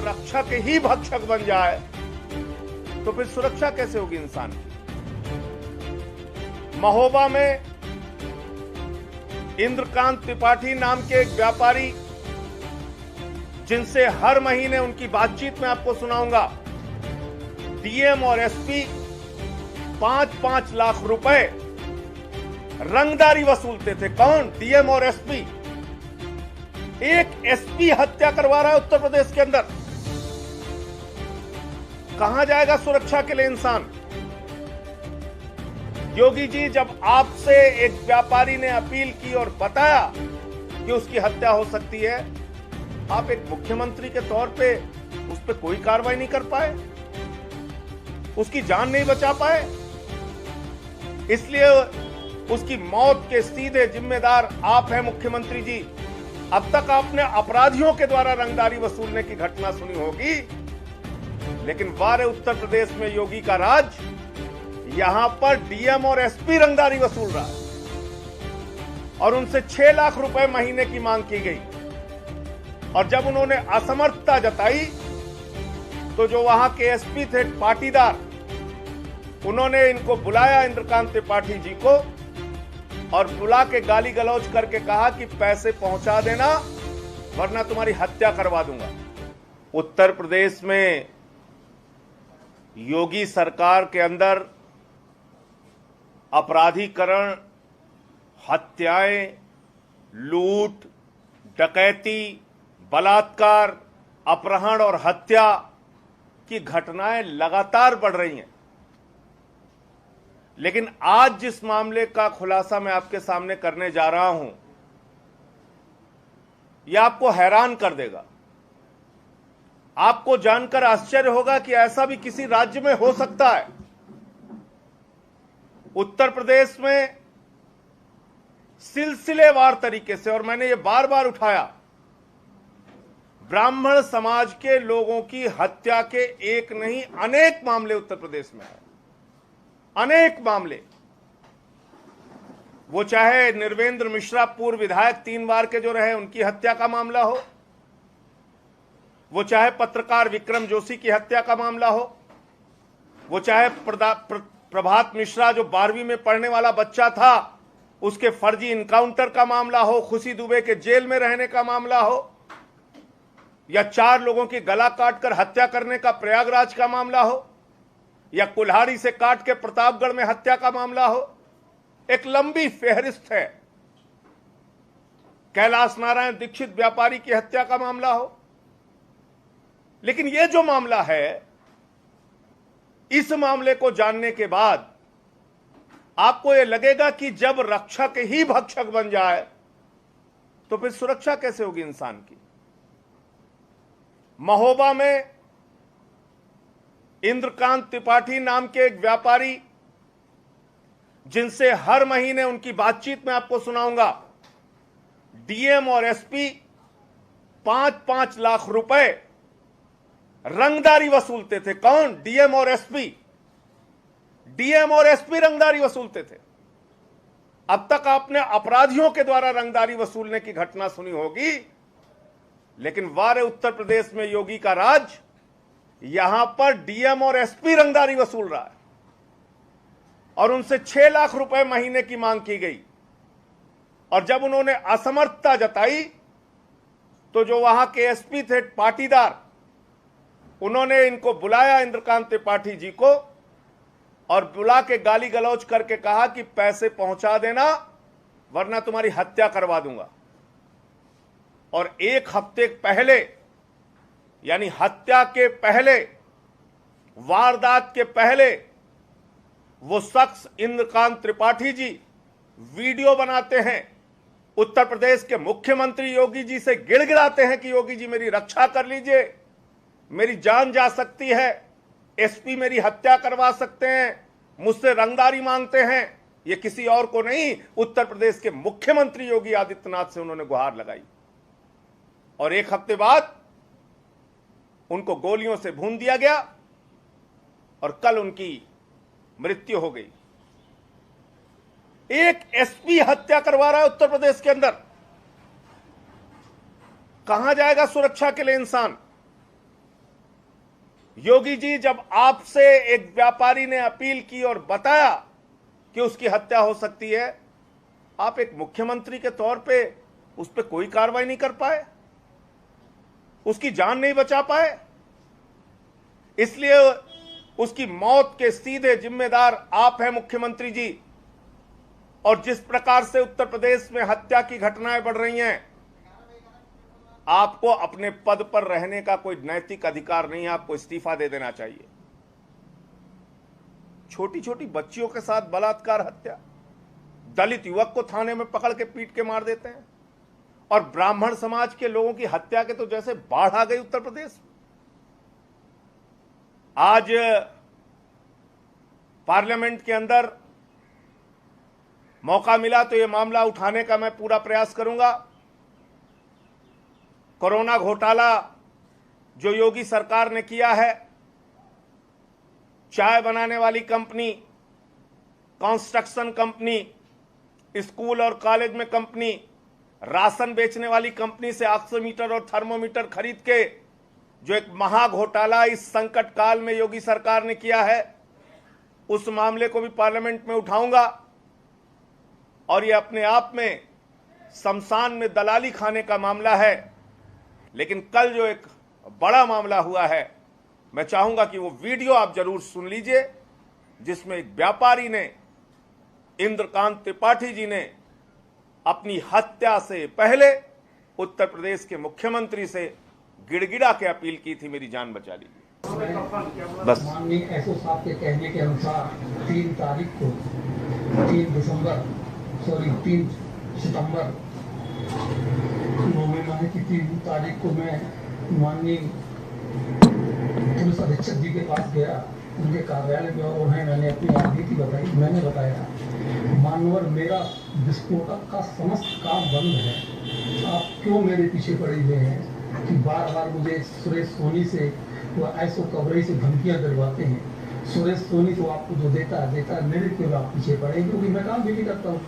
रक्षक ही भक्षक बन जाए तो फिर सुरक्षा कैसे होगी इंसान की। महोबा में इंद्रकांत त्रिपाठी नाम के एक व्यापारी, जिनसे हर महीने उनकी बातचीत में आपको सुनाऊंगा, डीएम और एसपी 5-5 लाख रुपए रंगदारी वसूलते थे। कौन? डीएम और एसपी। एक एसपी हत्या करवा रहा है उत्तर प्रदेश के अंदर। कहां जाएगा सुरक्षा के लिए इंसान? योगी जी, जब आपसे एक व्यापारी ने अपील की और बताया कि उसकी हत्या हो सकती है, आप एक मुख्यमंत्री के तौर पे उस पर कोई कार्रवाई नहीं कर पाए, उसकी जान नहीं बचा पाए। इसलिए उसकी मौत के सीधे जिम्मेदार आप हैं मुख्यमंत्री जी। अब तक आपने अपराधियों के द्वारा रंगदारी वसूलने की घटना सुनी होगी, लेकिन वारे उत्तर प्रदेश में योगी का राज, यहां पर डीएम और एसपी रंगदारी वसूल रहा है और उनसे 6 लाख रुपए महीने की मांग की गई। और जब उन्होंने असमर्थता जताई तो जो वहां के एसपी थे पाटीदार, उन्होंने इनको बुलाया, इंद्रकांत त्रिपाठी जी को, और बुला के गाली गलौज करके कहा कि पैसे पहुंचा देना वरना तुम्हारी हत्या करवा दूंगा। उत्तर प्रदेश में योगी सरकार के अंदर अपराधीकरण, हत्याएं, लूट, डकैती, बलात्कार, अपहरण और हत्या की घटनाएं लगातार बढ़ रही हैं। लेकिन आज जिस मामले का खुलासा मैं आपके सामने करने जा रहा हूं, यह आपको हैरान कर देगा। आपको जानकर आश्चर्य होगा कि ऐसा भी किसी राज्य में हो सकता है। उत्तर प्रदेश में सिलसिलेवार तरीके से, और मैंने ये बार बार उठाया, ब्राह्मण समाज के लोगों की हत्या के एक नहीं अनेक मामले उत्तर प्रदेश में हैं। अनेक मामले, वो चाहे निर्वेंद्र मिश्रा पूर्व विधायक 3 बार के जो रहे उनकी हत्या का मामला हो, वो चाहे पत्रकार विक्रम जोशी की हत्या का मामला हो, वो चाहे प्रभात मिश्रा जो 12वीं में पढ़ने वाला बच्चा था उसके फर्जी इनकाउंटर का मामला हो, खुशी दुबे के जेल में रहने का मामला हो, या 4 लोगों की गला काटकर हत्या करने का प्रयागराज का मामला हो, या कुल्हाड़ी से काट के प्रतापगढ़ में हत्या का मामला हो। एक लंबी फेहरिस्त है। कैलाश नारायण दीक्षित व्यापारी की हत्या का मामला हो। लेकिन यह जो मामला है, इस मामले को जानने के बाद आपको यह लगेगा कि जब रक्षक ही भक्षक बन जाए तो फिर सुरक्षा कैसे होगी इंसान की। महोबा में इंद्रकांत त्रिपाठी नाम के एक व्यापारी, जिनसे हर महीने उनकी बातचीत में आपको सुनाऊंगा, डीएम और एसपी 5-5 लाख रुपए रंगदारी वसूलते थे। कौन? डीएम और एसपी। डीएम और एसपी रंगदारी वसूलते थे। अब तक आपने अपराधियों के द्वारा रंगदारी वसूलने की घटना सुनी होगी, लेकिन वारे उत्तर प्रदेश में योगी का राज, यहां पर डीएम और एसपी रंगदारी वसूल रहा है और उनसे 6 लाख रुपए महीने की मांग की गई। और जब उन्होंने असमर्थता जताई तो जो वहां के एसपी थे पाटीदार, उन्होंने इनको बुलाया, इंद्रकांत त्रिपाठी जी को, और बुला के गाली गलौज करके कहा कि पैसे पहुंचा देना वरना तुम्हारी हत्या करवा दूंगा। और 1 हफ्ते पहले, यानी हत्या के पहले, वारदात के पहले, वो शख्स इंद्रकांत त्रिपाठी जी वीडियो बनाते हैं, उत्तर प्रदेश के मुख्यमंत्री योगी जी से गिड़गिड़ाते हैं कि योगी जी मेरी रक्षा कर लीजिए, मेरी जान जा सकती है, एसपी मेरी हत्या करवा सकते हैं, मुझसे रंगदारी मांगते हैं। ये किसी और को नहीं, उत्तर प्रदेश के मुख्यमंत्री योगी आदित्यनाथ से उन्होंने गुहार लगाई। और 1 हफ्ते बाद उनको गोलियों से भून दिया गया और कल उनकी मृत्यु हो गई। एक एसपी हत्या करवा रहा है उत्तर प्रदेश के अंदर। कहां जाएगा सुरक्षा के लिए इंसान? योगी जी, जब आपसे एक व्यापारी ने अपील की और बताया कि उसकी हत्या हो सकती है, आप एक मुख्यमंत्री के तौर पे उस पर कोई कार्रवाई नहीं कर पाए, उसकी जान नहीं बचा पाए। इसलिए उसकी मौत के सीधे जिम्मेदार आप हैं मुख्यमंत्री जी। और जिस प्रकार से उत्तर प्रदेश में हत्या की घटनाएं बढ़ रही हैं, आपको अपने पद पर रहने का कोई नैतिक अधिकार नहीं है, आपको इस्तीफा दे देना चाहिए। छोटी छोटी बच्चियों के साथ बलात्कार हत्या, दलित युवक को थाने में पकड़ के पीट के मार देते हैं, और ब्राह्मण समाज के लोगों की हत्या के तो जैसे बाढ़ आ गई उत्तर प्रदेश में। आज पार्लियामेंट के अंदर मौका मिला तो यह मामला उठाने का मैं पूरा प्रयास करूंगा। कोरोना घोटाला जो योगी सरकार ने किया है, चाय बनाने वाली कंपनी, कंस्ट्रक्शन कंपनी, स्कूल और कॉलेज में कंपनी, राशन बेचने वाली कंपनी से ऑक्सीमीटर और थर्मोमीटर खरीद के जो एक महा घोटाला इस संकट काल में योगी सरकार ने किया है, उस मामले को भी पार्लियामेंट में उठाऊंगा। और ये अपने आप में शमशान में दलाली खाने का मामला है, लेकिन कल जो एक बड़ा मामला हुआ है, मैं चाहूंगा कि वो वीडियो आप जरूर सुन लीजिए, जिसमें एक व्यापारी ने, इंद्रकांत त्रिपाठी जी ने अपनी हत्या से पहले उत्तर प्रदेश के मुख्यमंत्री से गिड़गिड़ा के अपील की थी, मेरी जान बचा लीजिए। बस माननीय एसओ साहब के कहने के अनुसार 3 सितंबर 9 महीना है कि 3 तारीख को मैं माननीय पुलिस अधीक्षक जी के पास गया, उनके कार्यालय में, और उन्हें मैंने अपनी राजनीति बताई। मैंने बताया, मानवर, मेरा विस्फोटक का समस्त काम बंद है, आप क्यों मेरे पीछे पड़े हुए हैं कि बार बार मुझे सुरेश सोनी से वो एसओ कवरेज से धमकियां दिलवाते हैं। सुरेश सोनी तो आपको जो देता है, मेरे क्यों आप पीछे पड़े, क्योंकि मैं काम भी नहीं करता हूँ।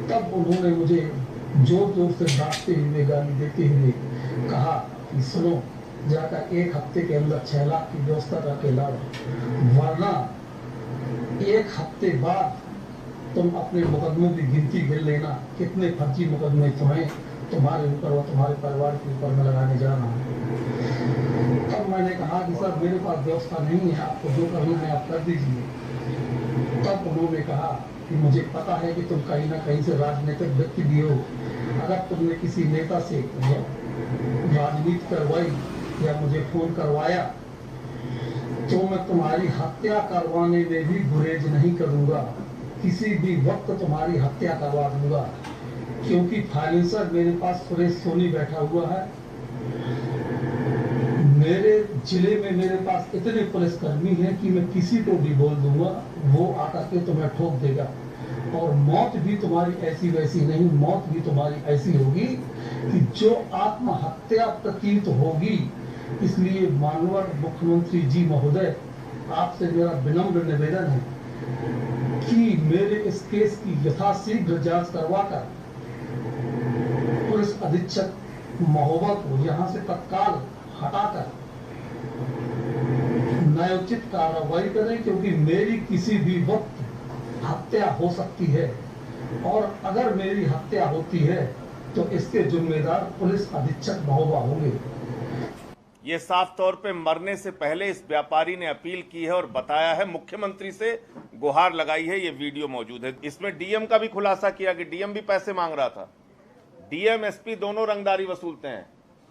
तब उन्होंने मुझे जोर जोर से डांटते हुए, गाली देते हुए कहा कि सुनो, जाकर 1 हफ्ते के अंदर 6 लाख की व्यवस्था करके लाओ, वरना 1 हफ्ते बाद तुम अपने मुकदमों की गिनती गिन लेना, कितने फर्जी मुकदमे तुम्हारे ऊपर और तुम्हारे परिवार के ऊपर में लगाने जा रहा हूँ। तब मैंने कहा कि सर, मेरे पास व्यवस्था नहीं है, आपको जो करना है आप कर दीजिए। तब उन्होंने कहा कि मुझे पता है कि तुम कहीं ना कहीं से राजनीतिक व्यक्ति भी हो, अगर तुमने किसी नेता से राजनीति करवाई या मुझे फोन करवाया तो मैं तुम्हारी हत्या करवाने में भी गुरेज नहीं करूंगा, किसी भी वक्त तुम्हारी हत्या करवा दूंगा, क्योंकि फाइनेंसर मेरे पास सुरेश सोनी बैठा हुआ है। मेरे जिले में मेरे पास इतने पुलिसकर्मी हैं कि मैं किसी को भी बोल दूंगा, वो आकर के तुम्हें ठोक देगा, और मौत भी तुम्हारी ऐसी वैसी नहीं, मौत भी तुम्हारी ऐसी होगी कि जो आत्महत्या प्रतीत होगी। इसलिए माननीय मुख्यमंत्री जी महोदय, आपसे मेरा विनम्र निवेदन है कि मेरे इस केस की यथाशीघ्र जांच करवाकर पुलिस अधीक्षक महोदय को यहाँ से तत्काल हटाकर न्यायोचित कार्रवाई करें, क्योंकि मेरी किसी भी वक्त हत्या हो सकती है, और अगर मेरी हत्या होती है तो इसके जिम्मेदार पुलिस अधीक्षक महोदय होंगे। ये साफ तौर पे मरने से पहले इस व्यापारी ने अपील की है और बताया है, मुख्यमंत्री से गुहार लगाई है। ये वीडियो मौजूद है। इसमें डीएम का भी खुलासा किया कि डीएम भी पैसे मांग रहा था। डीएम एसपी दोनों रंगदारी वसूलते हैं।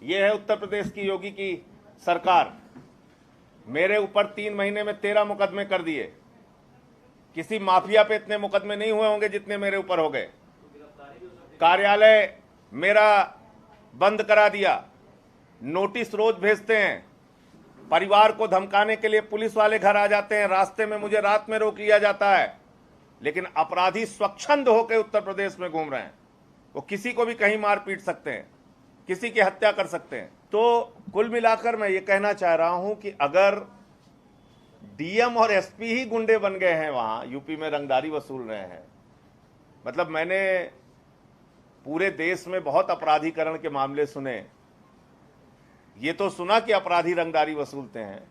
ये है उत्तर प्रदेश की योगी की सरकार। मेरे ऊपर 3 महीने में 13 मुकदमे कर दिए। किसी माफिया पे इतने मुकदमे नहीं हुए होंगे जितने मेरे ऊपर हो गए। कार्यालय मेरा बंद करा दिया, नोटिस रोज भेजते हैं, परिवार को धमकाने के लिए पुलिस वाले घर आ जाते हैं, रास्ते में मुझे रात में रोक लिया जाता है। लेकिन अपराधी स्वच्छंद होकर उत्तर प्रदेश में घूम रहे हैं। वो किसी को भी कहीं मार पीट सकते हैं, किसी की हत्या कर सकते हैं। तो कुल मिलाकर मैं ये कहना चाह रहा हूं कि अगर डीएम और एसपी ही गुंडे बन गए हैं, वहां यूपी में रंगदारी वसूल रहे हैं, मतलब मैंने पूरे देश में बहुत अपराधीकरण के मामले सुने। ये तो सुना कि अपराधी रंगदारी वसूलते हैं,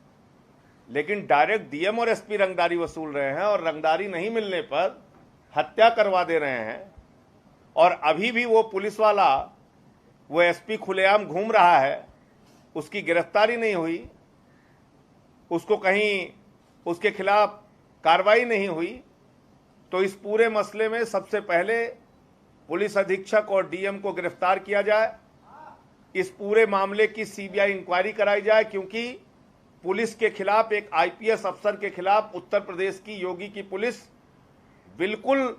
लेकिन डायरेक्ट डीएम और एसपी रंगदारी वसूल रहे हैं और रंगदारी नहीं मिलने पर हत्या करवा दे रहे हैं। और अभी भी वो पुलिस वाला, वो एसपी खुलेआम घूम रहा है, उसकी गिरफ्तारी नहीं हुई, उसको कहीं उसके खिलाफ कार्रवाई नहीं हुई। तो इस पूरे मसले में सबसे पहले पुलिस अधीक्षक और डीएम को गिरफ्तार किया जाए, इस पूरे मामले की सीबीआई इंक्वायरी कराई जाए, क्योंकि पुलिस के खिलाफ, एक आईपीएस अफसर के खिलाफ उत्तर प्रदेश की योगी की पुलिस बिल्कुल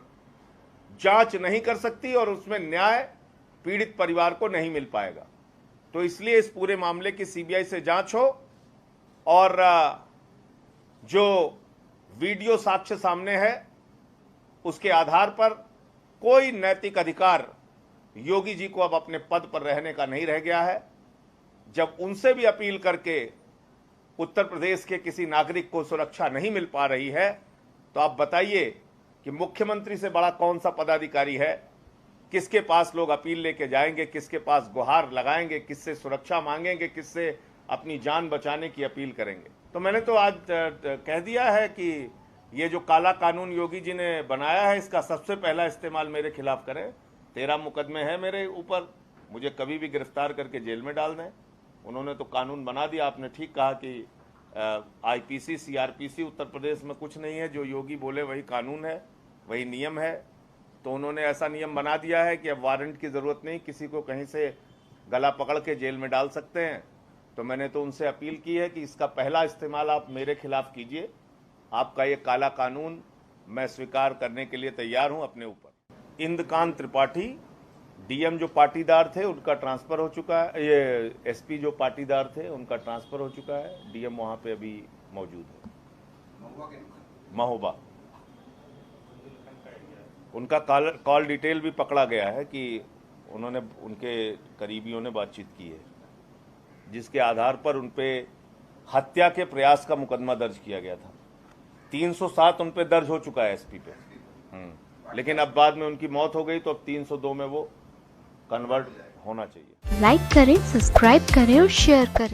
जांच नहीं कर सकती और उसमें न्याय पीड़ित परिवार को नहीं मिल पाएगा। तो इसलिए इस पूरे मामले की सीबीआई से जांच हो और जो वीडियो साक्ष्य सामने है उसके आधार पर कोई नैतिक अधिकार योगी जी को अब अपने पद पर रहने का नहीं रह गया है। जब उनसे भी अपील करके उत्तर प्रदेश के किसी नागरिक को सुरक्षा नहीं मिल पा रही है, तो आप बताइए कि मुख्यमंत्री से बड़ा कौन सा पदाधिकारी है? किसके पास लोग अपील लेके जाएंगे, किसके पास गुहार लगाएंगे, किससे सुरक्षा मांगेंगे, किससे अपनी जान बचाने की अपील करेंगे? तो मैंने तो आज कह दिया है कि ये जो काला कानून योगी जी ने बनाया है, इसका सबसे पहला इस्तेमाल मेरे खिलाफ करें। 13 मुकदमे हैं मेरे ऊपर, मुझे कभी भी गिरफ्तार करके जेल में डाल दें। उन्होंने तो कानून बना दिया। आपने ठीक कहा कि आईपीसी, सीआरपीसी उत्तर प्रदेश में कुछ नहीं है, जो योगी बोले वही कानून है, वही नियम है। तो उन्होंने ऐसा नियम बना दिया है कि अब वारंट की ज़रूरत नहीं, किसी को कहीं से गला पकड़ के जेल में डाल सकते हैं। तो मैंने तो उनसे अपील की है कि इसका पहला इस्तेमाल आप मेरे खिलाफ कीजिए। आपका ये काला कानून मैं स्वीकार करने के लिए तैयार हूं अपने ऊपर। इंद्रकांत त्रिपाठी, डीएम जो पाटीदार थे उनका ट्रांसफर हो चुका है, ये एसपी जो पाटीदार थे उनका ट्रांसफर हो चुका है, डीएम वहां पे अभी मौजूद है, महोबा। उनका कॉल डिटेल भी पकड़ा गया है कि उन्होंने, उनके करीबियों ने बातचीत की है, जिसके आधार पर उनपे हत्या के प्रयास का मुकदमा दर्ज किया गया था। 307 उन पे दर्ज हो चुका है एसपी पे, लेकिन अब बाद में उनकी मौत हो गई तो अब 302 में वो कन्वर्ट होना चाहिए। लाइक करें, सब्सक्राइब करें और शेयर करें।